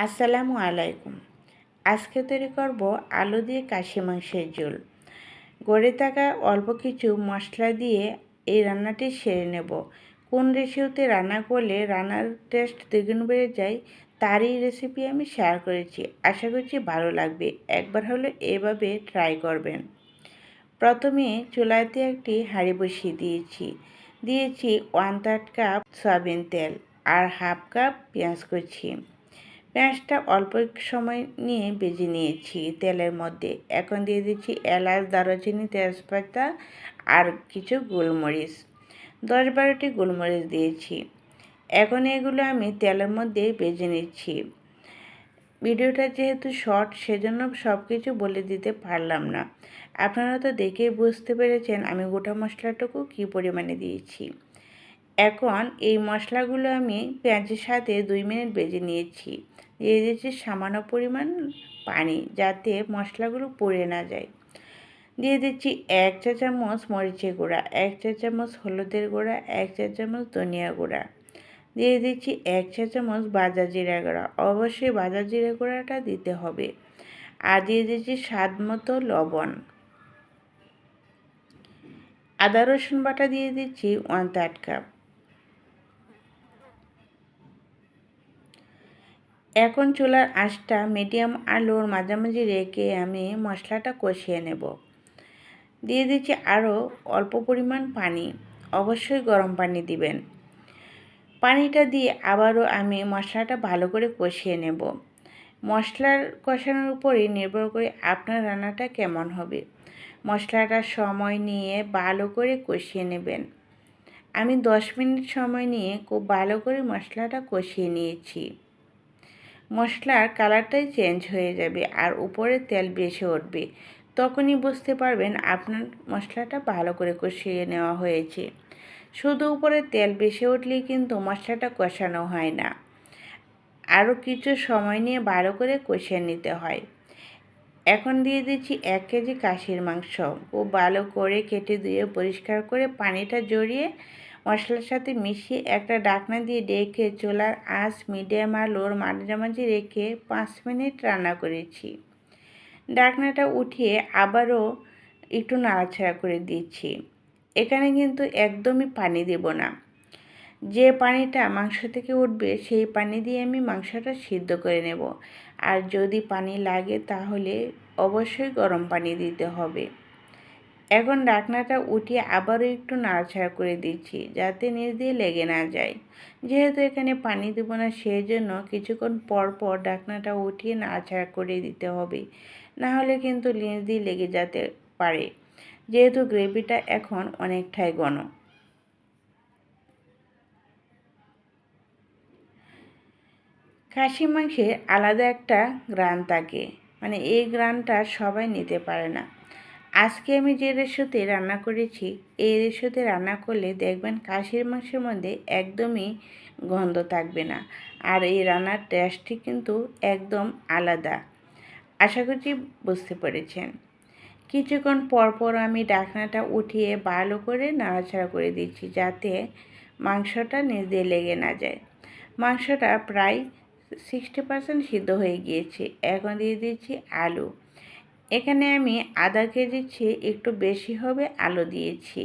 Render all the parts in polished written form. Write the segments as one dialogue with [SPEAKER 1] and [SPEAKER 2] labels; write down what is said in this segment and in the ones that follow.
[SPEAKER 1] আসসালামু আলাইকুম। আজকে তৈরি করব আলু দিয়ে কাশি মাংসের ঝোল। গড়ে থাকা অল্প কিছু মশলা দিয়ে এই রান্নাটি সেরে নেব। কোন রেসিপিতে রান্না করলে রান্নার টেস্ট দ্বিগুণ বেড়ে যায় তারই রেসিপি আমি শেয়ার করেছি। আশা করছি ভালো লাগবে। একবার হলে এভাবে ট্রাই করবেন। প্রথমে চুলাতে একটি হাঁড়ি বসিয়ে দিয়েছি 1/3 কাপ সয়াবিন তেল আর 1/2 কাপ পেঁয়াজ কুচি। পেঁয়াজটা অল্প সময় নিয়ে ভেজে নিয়েছি তেলের মধ্যে। এখন দিয়ে দিচ্ছি এলাচ, দারুচিনি, তেজপাতা আর কিছু গোলমরিচ। 10-12টি গোলমরিচ দিয়েছি। এখন এগুলো আমি তেলের মধ্যে ভেজে নিচ্ছি। ভিডিওটা যেহেতু শর্ট সেজন্য সব কিছু বলে দিতে পারলাম না। আপনারা তো দেখেই বুঝতে পেরেছেন আমি গোটা মশলাটুকু কী পরিমাণে দিয়েছি। এখন এই মশলাগুলো আমি পেঁয়াজের সাথে 2 মিনিট ভেজে নিয়েছি। দিয়ে দিয়েছি সামান্য পরিমাণ পানি যাতে মশলাগুলো পুড়ে না যায়। দিয়ে দিচ্ছি 1 চা চামচ মরিচের গুঁড়া, 1 চা চামচ হলুদের গুঁড়া, 1 চা চামচ ধনিয়া গুঁড়া। দিয়ে দিচ্ছি 1 চা চামচ ভাজা জিরা গুঁড়া। অবশ্যই ভাজা জিরা গুঁড়াটা দিতে হবে। আর দিয়ে দিচ্ছি স্বাদ মতো লবণ। আদা রসুন বাটা দিয়ে দিচ্ছি 1/3 কাপ। এখন চুলার আঁচটা মিডিয়াম আর লোর মাঝামাঝি রেখে আমি মশলাটা কষিয়ে নেব। দিয়ে দিচ্ছি আরও অল্প পরিমাণ পানি। অবশ্যই গরম পানি দিবেন। পানিটা দিয়ে আবারও আমি মশলাটা ভালো করে কষিয়ে নেব। মশলার কষানোর উপরেই নির্ভর করে আপনার রান্নাটা কেমন হবে। মশলাটা সময় নিয়ে ভালো করে কষিয়ে নেবেন। আমি 10 মিনিট সময় নিয়ে খুব ভালো করে মশলাটা কষিয়ে নিয়েছি। মশলার কালারটাই চেঞ্জ হয়ে যাবে আর উপরে তেল ভেসে উঠবে। তখনই বুঝতে পারবেন আপনার মশলাটা ভালো করে কষিয়ে নেওয়া হয়েছে। শুধু উপরে তেল ভেসে উঠলেই কিন্তু মশলাটা কষানো হয় না। আরও কিছু সময় নিয়ে ভালো করে কষিয়ে নিতে হয়। এখন দিয়ে দিচ্ছি 1 কেজি খাসির মাংস। খুব ভালো করে কেটে ধুয়ে পরিষ্কার করে পানিটা ঝরিয়ে মশলার সাথে মিশিয়ে একটা ঢাকনা দিয়ে ঢেকে চুলার আঁচ মিডিয়াম আর লোর মাঝামাঝি রেখে 5 মিনিট রান্না করেছি। ঢাকনাটা উঠিয়ে আবারও একটু নাড়াচাড়া করে দিচ্ছি। এখানে কিন্তু একদমই পানি দেব না। যে পানিটা মাংস থেকে উঠবে সেই পানি দিয়ে আমি মাংসটা সিদ্ধ করে নেব। আর যদি পানি লাগে তাহলে অবশ্যই গরম পানি দিতে হবে। এখন ঢাকনাটা উঠিয়ে আবারও একটু নাড়াচাড়া করে দিচ্ছি যাতে নিচ দিয়ে লেগে না যায়। যেহেতু এখানে পানি দেব না সেই জন্য কিছুক্ষণ পর পর ঢাকনাটা উঠিয়ে নাড়াচাড়া করে দিতে হবে। না হলে কিন্তু নিচ দিয়ে লেগে যেতে পারে। যেহেতু গ্রেভিটা এখন অনেকটাই ঘন। খাসি মাংসের আলাদা একটা ঘ্রাণ থাকে, মানে এই ঘ্রাণটা সবাই নিতে পারে না। আজকে আমি যে রেসিপিতে রান্না করেছি এই রেসিপিতে রান্না করলে দেখবেন খাসির মাংসের মধ্যে একদমই গন্ধ থাকবে না। আর এই রান্নার টেস্টটি কিন্তু একদম আলাদা। আশা করছি বুঝতে পেরেছেন। কিছুক্ষণ পর পর আমি ঢাকনাটা উঠিয়ে ভালো করে নাড়াচাড়া করে দিচ্ছি যাতে মাংসটা নিচ দিয়ে লেগে না যায়। মাংসটা প্রায় 60% সিদ্ধ হয়ে গিয়েছে। এখন দিয়ে দিচ্ছি আলু। এখানে আমি আধা কেজির চেয়ে একটু বেশি হবে আলু দিয়েছি।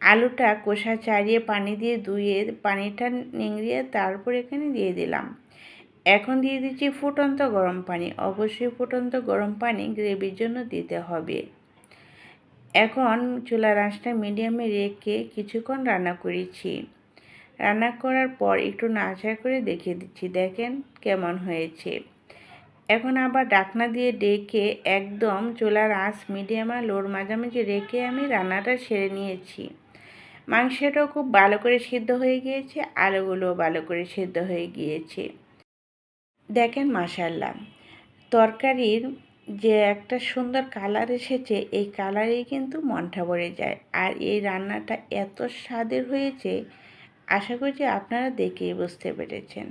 [SPEAKER 1] আলুটা কষা চাড়িয়ে পানি দিয়ে ধুয়ে পানিটা নিংড়িয়ে তারপর এখানে দিয়ে দিলাম। এখন দিয়ে দিচ্ছি ফুটন্ত গরম পানি। অবশ্যই ফুটন্ত গরম পানি গ্রেভির জন্য দিতে হবে। এখন চুলার আঁচটা মিডিয়ামে রেখে কিছুক্ষণ রান্না করেছি। রান্না করার পর একটু নাড়াচাড়া করে দেখিয়ে দিচ্ছি, দেখেন কেমন হয়েছে। এখন আবার ঢাকনা দিয়ে ডেকে একদম চুলার আঁচ মিডিয়াম আর লোর মাঝামাঝি রেখে আমি রান্নাটা সেরে নিয়েছি। মাংসটাও খুব ভালো করে সিদ্ধ হয়ে গিয়েছে, আলুগুলোও ভালো করে সিদ্ধ হয়ে গিয়েছে। দেখেন মাশাআল্লাহ, তরকারির যে একটা সুন্দর কালার এসেছে এই কালারেই কিন্তু মনটা ভরে যায়। আর এই রান্নাটা এত স্বাদের হয়েছে আশা করছি আপনারা দেখেই বুঝতে পেরেছেন।